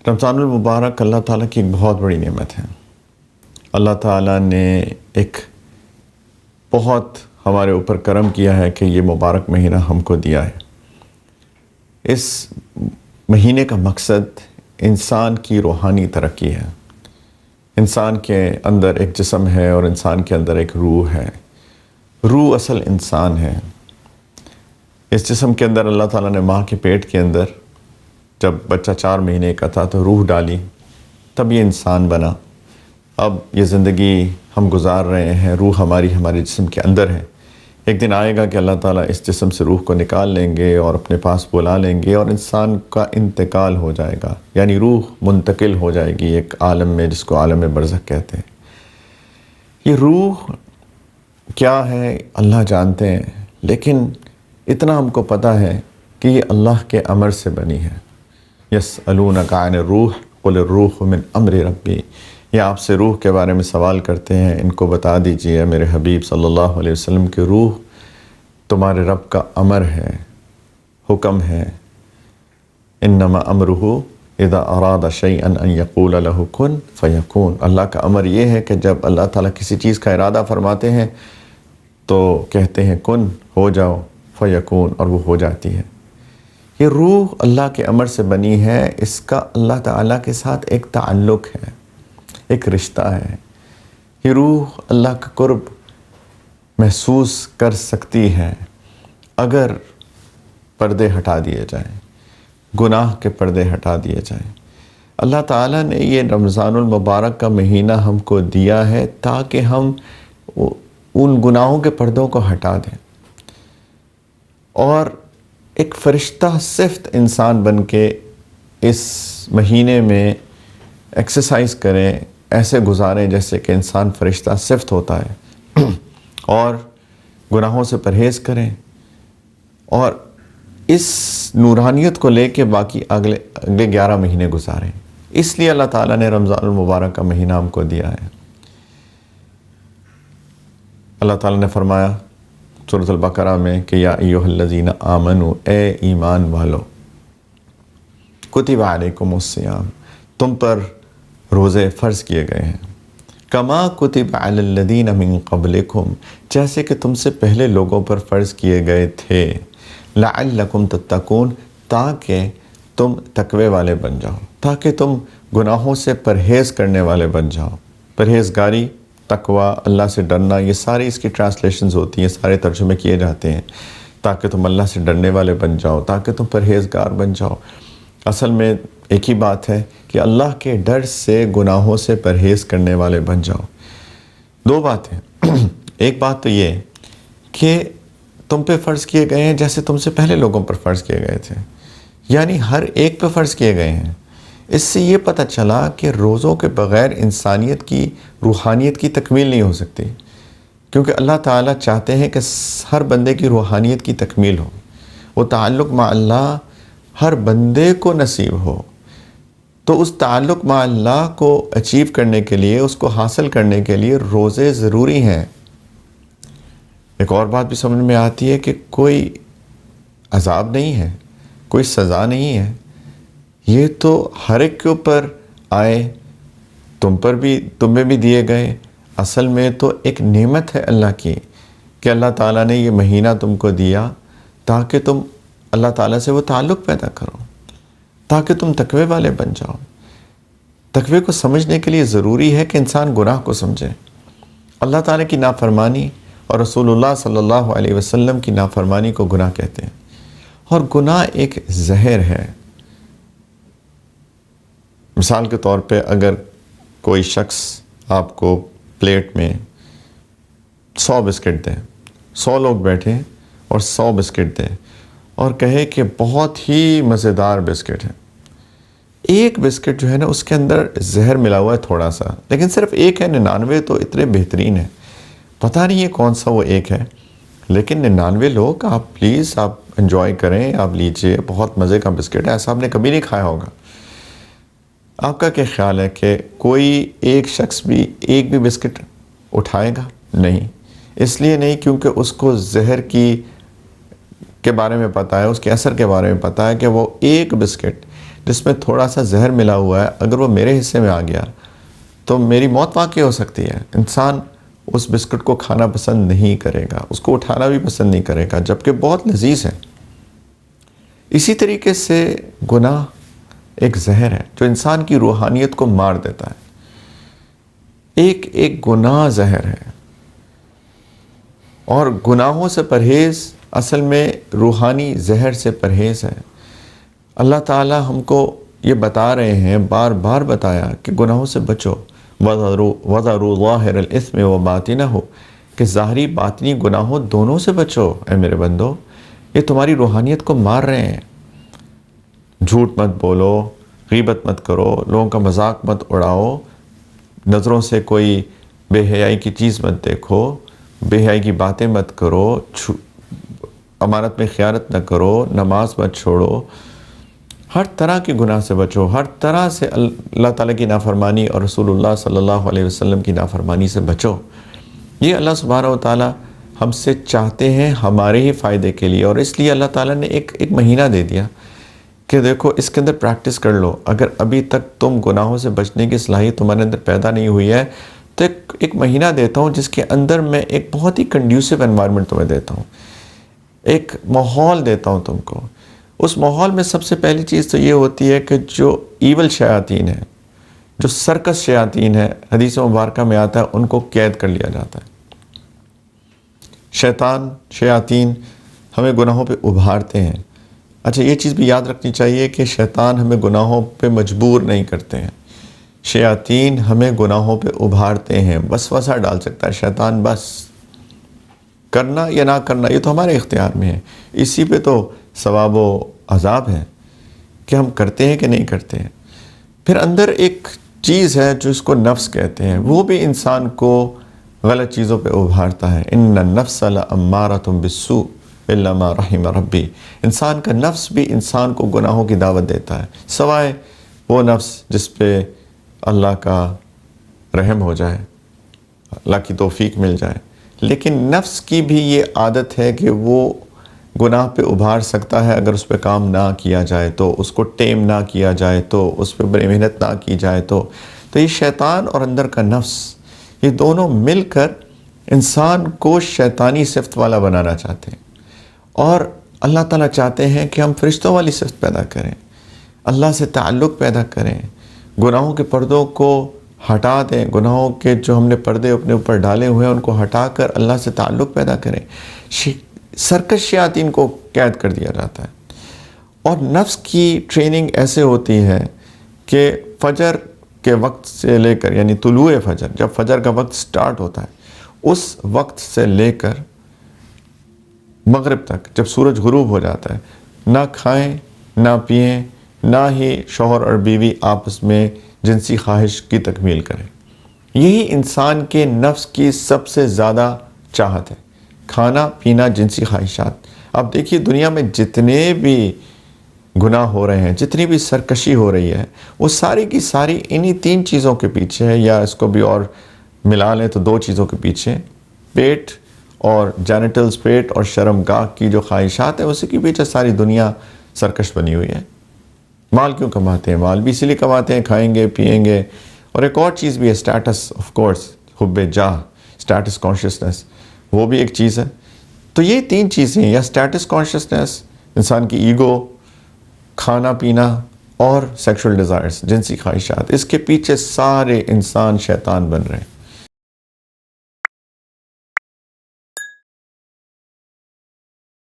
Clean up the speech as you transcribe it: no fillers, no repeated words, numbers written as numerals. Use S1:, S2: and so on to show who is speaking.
S1: رمضان المبارک اللہ تعالیٰ کی ایک بہت بڑی نعمت ہے۔ اللہ تعالیٰ نے ایک بہت ہمارے اوپر کرم کیا ہے کہ یہ مبارک مہینہ ہم کو دیا ہے۔ اس مہینے کا مقصد انسان کی روحانی ترقی ہے۔ انسان کے اندر ایک جسم ہے اور انسان کے اندر ایک روح ہے۔ روح اصل انسان ہے۔ اس جسم کے اندر اللہ تعالیٰ نے ماں کے پیٹ کے اندر جب بچہ 4 مہینے کا تھا تو روح ڈالی، تب یہ انسان بنا۔ اب یہ زندگی ہم گزار رہے ہیں، روح ہمارے جسم کے اندر ہے۔ ایک دن آئے گا کہ اللہ تعالیٰ اس جسم سے روح کو نکال لیں گے اور اپنے پاس بلا لیں گے اور انسان کا انتقال ہو جائے گا، یعنی روح منتقل ہو جائے گی ایک عالم میں جس کو عالم برزخ کہتے ہیں۔ یہ روح کیا ہے اللہ جانتے ہیں، لیکن اتنا ہم کو پتہ ہے کہ یہ اللہ کے امر سے بنی ہے۔ یسألونک عن الروح قل الروح من امر ربی، یہ آپ سے روح کے بارے میں سوال کرتے ہیں، ان کو بتا دیجئے میرے حبیب صلی اللہ علیہ وسلم کہ روح تمہارے رب کا امر ہے، حکم ہے۔ انما امرہ اذا اراد شیئا ان یقول له کن فیکون، اللہ کا امر یہ ہے کہ جب اللہ تعالیٰ کسی چیز کا ارادہ فرماتے ہیں تو کہتے ہیں کن، ہو جاؤ، فیکون، اور وہ ہو جاتی ہے۔ یہ روح اللہ کے امر سے بنی ہے، اس کا اللہ تعالیٰ کے ساتھ ایک تعلق ہے، ایک رشتہ ہے۔ یہ روح اللہ کا قرب محسوس کر سکتی ہے اگر پردے ہٹا دیے جائیں، گناہ کے پردے ہٹا دیے جائیں۔ اللہ تعالیٰ نے یہ رمضان المبارک کا مہینہ ہم کو دیا ہے تاکہ ہم ان گناہوں کے پردوں کو ہٹا دیں اور ایک فرشتہ صفت انسان بن کے اس مہینے میں ایکسرسائز کریں، ایسے گزاریں جیسے کہ انسان فرشتہ صفت ہوتا ہے، اور گناہوں سے پرہیز کریں اور اس نورانیت کو لے کے باقی اگلے 11 مہینے گزاریں۔ اس لیے اللہ تعالیٰ نے رمضان المبارک کا مہینہ ہم کو دیا ہے۔ اللہ تعالیٰ نے فرمایا سورۃ البقرہ میں کہ یا ایھا الذین آمنوا، اے ایمان والو، کتب علیکم الصیام، تم پر روزے فرض کیے گئے ہیں، کما کتب علی الذین من قبلکم، جیسے کہ تم سے پہلے لوگوں پر فرض کیے گئے تھے، لعلکم تتقون، تاکہ تم تقوی والے بن جاؤ، تاکہ تم گناہوں سے پرہیز کرنے والے بن جاؤ۔ پرہیزگاری، تقوی، اللہ سے ڈرنا، یہ ساری اس کی ٹرانسلیشنز ہوتی ہیں، سارے ترجمے کیے جاتے ہیں تاکہ تم اللہ سے ڈرنے والے بن جاؤ، تاکہ تم پرہیزگار بن جاؤ۔ اصل میں ایک ہی بات ہے کہ اللہ کے ڈر سے گناہوں سے پرہیز کرنے والے بن جاؤ۔ 2 باتیں، ایک بات تو یہ کہ تم پہ فرض کیے گئے ہیں جیسے تم سے پہلے لوگوں پر فرض کیے گئے تھے، یعنی ہر ایک پہ فرض کیے گئے ہیں۔ اس سے یہ پتہ چلا کہ روزوں کے بغیر انسانیت کی روحانیت کی تکمیل نہیں ہو سکتی، کیونکہ اللہ تعالیٰ چاہتے ہیں کہ ہر بندے کی روحانیت کی تکمیل ہو، وہ تعلق مع اللہ ہر بندے کو نصیب ہو۔ تو اس تعلق مع اللہ کو اچیو کرنے کے لیے، اس کو حاصل کرنے کے لیے روزے ضروری ہیں۔ ایک اور بات بھی سمجھ میں آتی ہے کہ کوئی عذاب نہیں ہے، کوئی سزا نہیں ہے، یہ تو ہر ایک کے اوپر آئے، تمہیں بھی دیے گئے۔ اصل میں تو ایک نعمت ہے اللہ کی کہ اللہ تعالیٰ نے یہ مہینہ تم کو دیا تاکہ تم اللہ تعالیٰ سے وہ تعلق پیدا کرو، تاکہ تم تقوی والے بن جاؤ۔ تقوی کو سمجھنے کے لیے ضروری ہے کہ انسان گناہ کو سمجھے، اللہ تعالیٰ کی نافرمانی اور رسول اللہ صلی اللہ علیہ وسلم کی نافرمانی کو گناہ کہتے ہیں، اور گناہ ایک زہر ہے۔ مثال کے طور پہ اگر کوئی شخص آپ کو پلیٹ میں 100 بسکٹ دے، 100 لوگ بیٹھے اور 100 بسکٹ دے اور کہے کہ بہت ہی مزیدار بسکٹ ہے، ایک بسکٹ جو ہے نا اس کے اندر زہر ملا ہوا ہے تھوڑا سا، لیکن صرف ایک ہے، 99 تو اتنے بہترین ہیں، پتہ نہیں ہے کون سا وہ ایک ہے، لیکن 99 لوگ آپ پلیز آپ انجوائے کریں، آپ لیجئے، بہت مزے کا بسکٹ ہے، ایسا آپ نے کبھی نہیں کھایا ہوگا۔ آپ کا کیا خیال ہے کہ کوئی ایک شخص بھی ایک بھی بسکٹ اٹھائے گا؟ نہیں، اس لیے نہیں کیونکہ اس کو زہر کے بارے میں پتہ ہے، اس کے اثر کے بارے میں پتہ ہے کہ وہ ایک بسکٹ جس میں تھوڑا سا زہر ملا ہوا ہے، اگر وہ میرے حصے میں آ گیا تو میری موت واقع ہو سکتی ہے۔ انسان اس بسکٹ کو کھانا پسند نہیں کرے گا، اس کو اٹھانا بھی پسند نہیں کرے گا، جبکہ بہت لذیذ ہے۔ اسی طریقے سے گناہ ایک زہر ہے جو انسان کی روحانیت کو مار دیتا ہے۔ ایک گناہ زہر ہے، اور گناہوں سے پرہیز اصل میں روحانی زہر سے پرہیز ہے۔ اللہ تعالی ہم کو یہ بتا رہے ہیں، بار بار بتایا کہ گناہوں سے بچو، وَذَرُوا ظَاهِرَ الْإِثْمِ وَبَاطِنَهُ، کہ ظاہری باطنی گناہوں دونوں سے بچو اے میرے بندو، یہ تمہاری روحانیت کو مار رہے ہیں۔ جھوٹ مت بولو، غیبت مت کرو، لوگوں کا مذاق مت اڑاؤ، نظروں سے کوئی بے حیائی کی چیز مت دیکھو، بے حیائی کی باتیں مت کرو، امانت میں خیانت نہ کرو، نماز مت چھوڑو، ہر طرح کے گناہ سے بچو، ہر طرح سے اللہ تعالیٰ کی نافرمانی اور رسول اللہ صلی اللہ علیہ وسلم کی نافرمانی سے بچو۔ یہ اللہ سبحانہ و تعالیٰ ہم سے چاہتے ہیں ہمارے ہی فائدے کے لیے، اور اس لیے اللہ تعالیٰ نے ایک مہینہ دے دیا کہ دیکھو اس کے اندر پریکٹس کر لو۔ اگر ابھی تک تم گناہوں سے بچنے کی صلاحیت تمہارے اندر پیدا نہیں ہوئی ہے تو ایک مہینہ دیتا ہوں جس کے اندر میں ایک بہت ہی کنڈیوسو انوائرمنٹ تمہیں دیتا ہوں، ایک ماحول دیتا ہوں تم کو۔ اس ماحول میں سب سے پہلی چیز تو یہ ہوتی ہے کہ جو ایول شیاطین ہیں، جو سرکس شیاطین ہیں، حدیث مبارکہ میں آتا ہے ان کو قید کر لیا جاتا ہے۔ شیاطین ہمیں گناہوں پہ ابھارتے ہیں۔ اچھا یہ چیز بھی یاد رکھنی چاہیے کہ شیطان ہمیں گناہوں پہ مجبور نہیں کرتے ہیں، شیاطین ہمیں گناہوں پہ ابھارتے ہیں۔ وسوسہ ڈال سکتا ہے شیطان، بس کرنا یا نہ کرنا یہ تو ہمارے اختیار میں ہے، اسی پہ تو ثواب و عذاب ہے کہ ہم کرتے ہیں کہ نہیں کرتے ہیں۔ پھر اندر ایک چیز ہے جو اس کو نفس کہتے ہیں، وہ بھی انسان کو غلط چیزوں پہ ابھارتا ہے۔ ان النفس لامارۃ بالسوء الا ما رحم ربی، انسان کا نفس بھی انسان کو گناہوں کی دعوت دیتا ہے، سوائے وہ نفس جس پہ اللہ کا رحم ہو جائے، اللہ کی توفیق مل جائے۔ لیکن نفس کی بھی یہ عادت ہے کہ وہ گناہ پہ ابھار سکتا ہے اگر اس پہ کام نہ کیا جائے تو، اس کو ٹیم نہ کیا جائے تو، اس پہ بڑی محنت نہ کی جائے تو یہ شیطان اور اندر کا نفس یہ دونوں مل کر انسان کو شیطانی صفت والا بنانا چاہتے ہیں، اور اللہ تعالیٰ چاہتے ہیں کہ ہم فرشتوں والی صفت پیدا کریں، اللہ سے تعلق پیدا کریں، گناہوں کے پردوں کو ہٹا دیں، گناہوں کے جو ہم نے پردے اپنے اوپر ڈالے ہوئے ہیں ان کو ہٹا کر اللہ سے تعلق پیدا کریں۔ سرکش شیاطین کو قید کر دیا جاتا ہے، اور نفس کی ٹریننگ ایسے ہوتی ہے کہ فجر کے وقت سے لے کر، یعنی طلوع فجر، جب فجر کا وقت سٹارٹ ہوتا ہے اس وقت سے لے کر مغرب تک، جب سورج غروب ہو جاتا ہے، نہ کھائیں نہ پئیں، نہ ہی شوہر اور بیوی آپس میں جنسی خواہش کی تکمیل کریں۔ یہی انسان کے نفس کی سب سے زیادہ چاہت ہے، کھانا پینا، جنسی خواہشات۔ اب دیکھیے دنیا میں جتنے بھی گناہ ہو رہے ہیں، جتنی بھی سرکشی ہو رہی ہے، وہ ساری کی ساری انہی تین چیزوں کے پیچھے ہے، یا اس کو بھی اور ملا لیں تو دو چیزوں کے پیچھے، پیٹ اور جینیٹلز، پیٹ اور شرمگاہ کی جو خواہشات ہیں اسی کے پیچھے ساری دنیا سرکش بنی ہوئی ہے۔ مال کیوں کماتے ہیں؟ مال بھی اسی لیے کماتے ہیں، کھائیں گے پیئیں گے، اور ایک اور چیز بھی ہے سٹیٹس، آف کورس، حب جاہ، سٹیٹس کانشسنس، وہ بھی ایک چیز ہے۔ تو یہ تین چیزیں، یا سٹیٹس کانشسنس، انسان کی ایگو، کھانا پینا اور سیکشول ڈیزائرز، جنسی خواہشات، اس کے پیچھے سارے انسان شیطان بن رہے ہیں۔